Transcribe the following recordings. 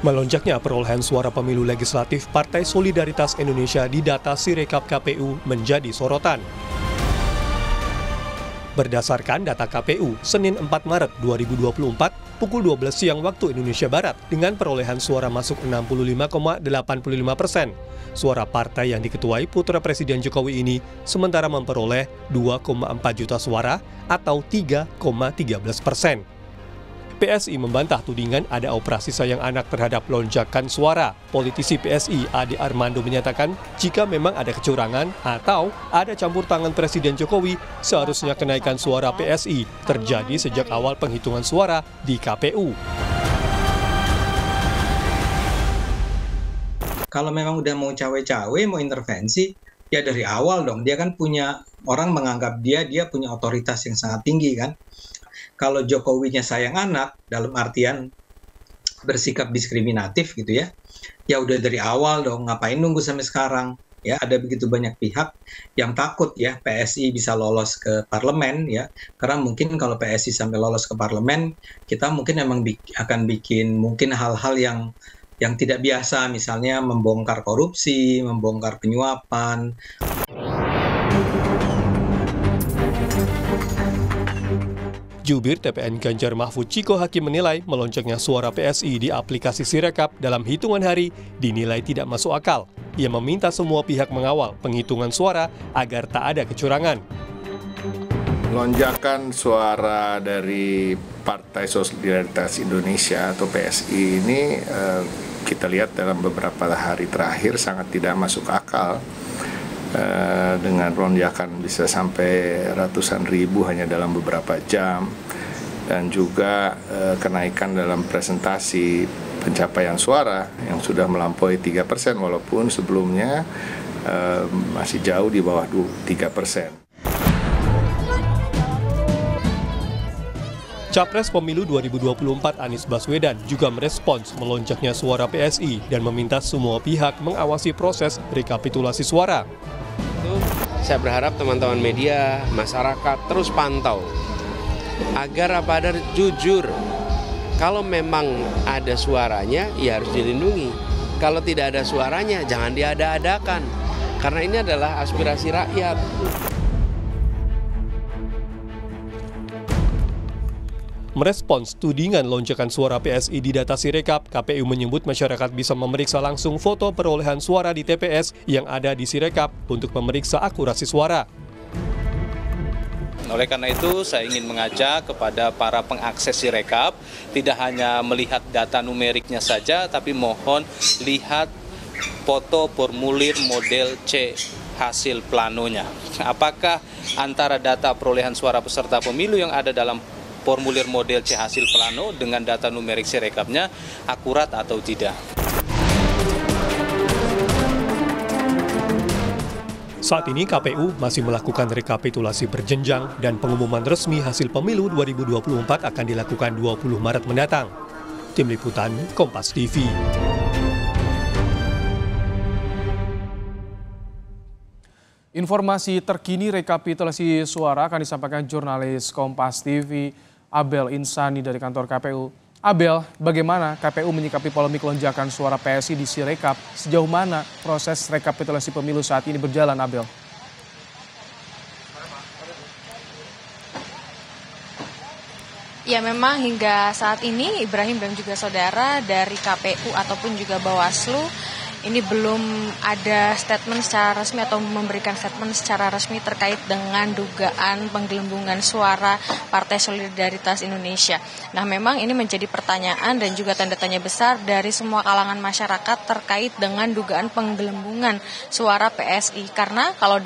Melonjaknya perolehan suara pemilu legislatif Partai Solidaritas Indonesia di data Sirekap KPU menjadi sorotan. Berdasarkan data KPU, Senin 4 Maret 2024, pukul 12 siang waktu Indonesia Barat, dengan perolehan suara masuk 65,85%. Suara partai yang diketuai putra Presiden Jokowi ini sementara memperoleh 2,4 juta suara atau 3,13%. PSI membantah tudingan ada operasi sayang anak terhadap lonjakan suara. Politisi PSI Ade Armando menyatakan jika memang ada kecurangan atau ada campur tangan Presiden Jokowi, seharusnya kenaikan suara PSI terjadi sejak awal penghitungan suara di KPU. Kalau memang udah mau cawe-cawe, mau intervensi, ya dari awal dong. Dia kan punya, orang menganggap dia punya otoritas yang sangat tinggi kan. Kalau Jokowinya sayang anak, dalam artian bersikap diskriminatif gitu ya, ya udah dari awal dong, ngapain nunggu sampai sekarang? Ya, ada begitu banyak pihak yang takut ya PSI bisa lolos ke parlemen ya, karena mungkin kalau PSI sampai lolos ke parlemen, kita mungkin emang akan bikin mungkin hal-hal yang tidak biasa, misalnya membongkar korupsi, membongkar penyuapan. Jubir TPN Ganjar Mahfud Ciko Hakim menilai melonjaknya suara PSI di aplikasi Sirekap dalam hitungan hari dinilai tidak masuk akal. Ia meminta semua pihak mengawal penghitungan suara agar tak ada kecurangan. Lonjakan suara dari Partai Solidaritas Indonesia atau PSI ini kita lihat dalam beberapa hari terakhir sangat tidak masuk akal. Dengan lonjakan bisa sampai ratusan ribu hanya dalam beberapa jam, dan juga kenaikan dalam presentasi pencapaian suara yang sudah melampaui 3%, walaupun sebelumnya masih jauh di bawah 3%. Capres Pemilu 2024 Anies Baswedan juga merespons melonjaknya suara PSI dan meminta semua pihak mengawasi proses rekapitulasi suara. Saya berharap teman-teman media, masyarakat terus pantau agar jujur. Kalau memang ada suaranya, ya harus dilindungi. Kalau tidak ada suaranya, jangan diada-adakan. Karena ini adalah aspirasi rakyat. Merespons tudingan lonjakan suara PSI di data Sirekap, KPU menyebut masyarakat bisa memeriksa langsung foto perolehan suara di TPS yang ada di Sirekap untuk memeriksa akurasi suara. Oleh karena itu, saya ingin mengajak kepada para pengakses Sirekap, tidak hanya melihat data numeriknya saja, tapi mohon lihat foto formulir model C hasil planonya. Apakah antara data perolehan suara peserta pemilu yang ada dalam formulir model C hasil plano dengan data numerik Sirekapnya akurat atau tidak. Saat ini KPU masih melakukan rekapitulasi berjenjang dan pengumuman resmi hasil pemilu 2024 akan dilakukan 20 Maret mendatang. Tim Liputan Kompas TV. Informasi terkini rekapitulasi suara akan disampaikan jurnalis Kompas TV Abel Insani dari kantor KPU. Abel, bagaimana KPU menyikapi polemik lonjakan suara PSI di Sirekap? Sejauh mana proses rekapitulasi pemilu saat ini berjalan, Abel? Ya, memang hingga saat ini Ibrahim dan juga saudara dari KPU ataupun juga Bawaslu ini belum ada statement secara resmi atau memberikan statement secara resmi terkait dengan dugaan penggelembungan suara Partai Solidaritas Indonesia. Nah, memang ini menjadi pertanyaan dan juga tanda tanya besar dari semua kalangan masyarakat terkait dengan dugaan penggelembungan suara PSI. Karena kalau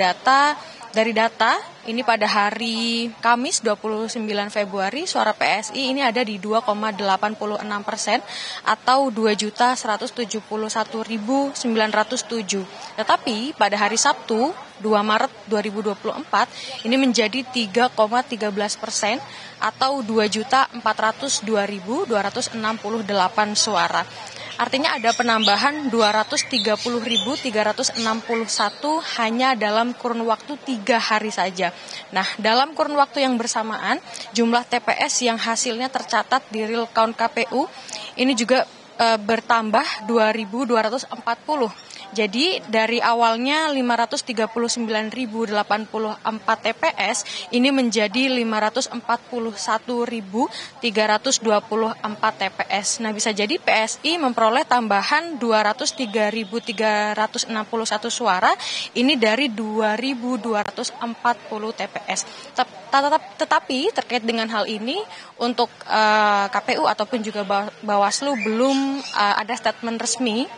dari data ini pada hari Kamis 29 Februari suara PSI ini ada di 2,86% atau 2.171.907. Tetapi pada hari Sabtu 2 Maret 2024 ini menjadi 3,13% atau 2.402.268 suara. Artinya ada penambahan 230.361 hanya dalam kurun waktu 3 hari saja. Nah, dalam kurun waktu yang bersamaan, jumlah TPS yang hasilnya tercatat di real count KPU ini juga bertambah 2.240. Jadi dari awalnya 539.084 TPS ini menjadi 541.324 TPS. Nah, bisa jadi PSI memperoleh tambahan 203.361 suara ini dari 2.240 TPS. Tetapi terkait dengan hal ini untuk KPU ataupun juga Bawaslu belum ada statement resmi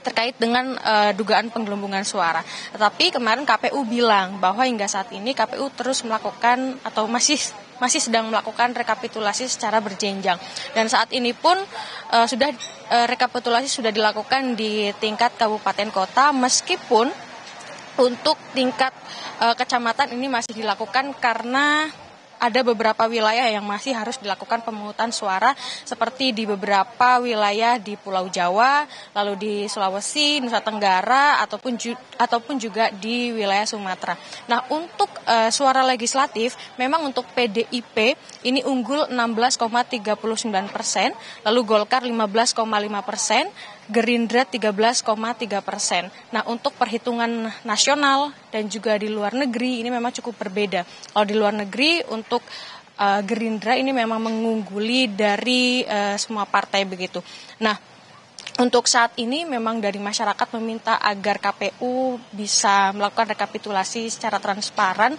terkait dengan dugaan penggelembungan suara. Tetapi kemarin KPU bilang bahwa hingga saat ini KPU terus melakukan atau masih sedang melakukan rekapitulasi secara berjenjang. Dan saat ini pun rekapitulasi sudah dilakukan di tingkat kabupaten kota, meskipun untuk tingkat kecamatan ini masih dilakukan karena ada beberapa wilayah yang masih harus dilakukan pemungutan suara, seperti di beberapa wilayah di Pulau Jawa, lalu di Sulawesi, Nusa Tenggara, ataupun juga di wilayah Sumatera. Nah, untuk suara legislatif, memang untuk PDIP ini unggul 16,39%, lalu Golkar 15,5%, Gerindra 13,3%. Nah, untuk perhitungan nasional dan juga di luar negeri ini memang cukup berbeda. Kalau di luar negeri untuk Gerindra ini memang mengungguli dari semua partai begitu. Nah, untuk saat ini memang dari masyarakat meminta agar KPU bisa melakukan rekapitulasi secara transparan,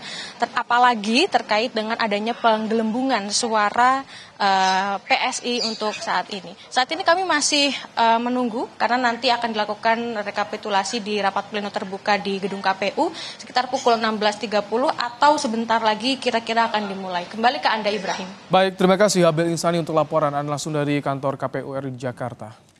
apalagi terkait dengan adanya penggelembungan suara PSI untuk saat ini. Saat ini kami masih menunggu karena nanti akan dilakukan rekapitulasi di rapat pleno terbuka di gedung KPU sekitar pukul 16.30 atau sebentar lagi kira-kira akan dimulai. Kembali ke Anda, Ibrahim. Baik, terima kasih Abel Insani untuk laporan Anda langsung dari kantor KPU RI Jakarta.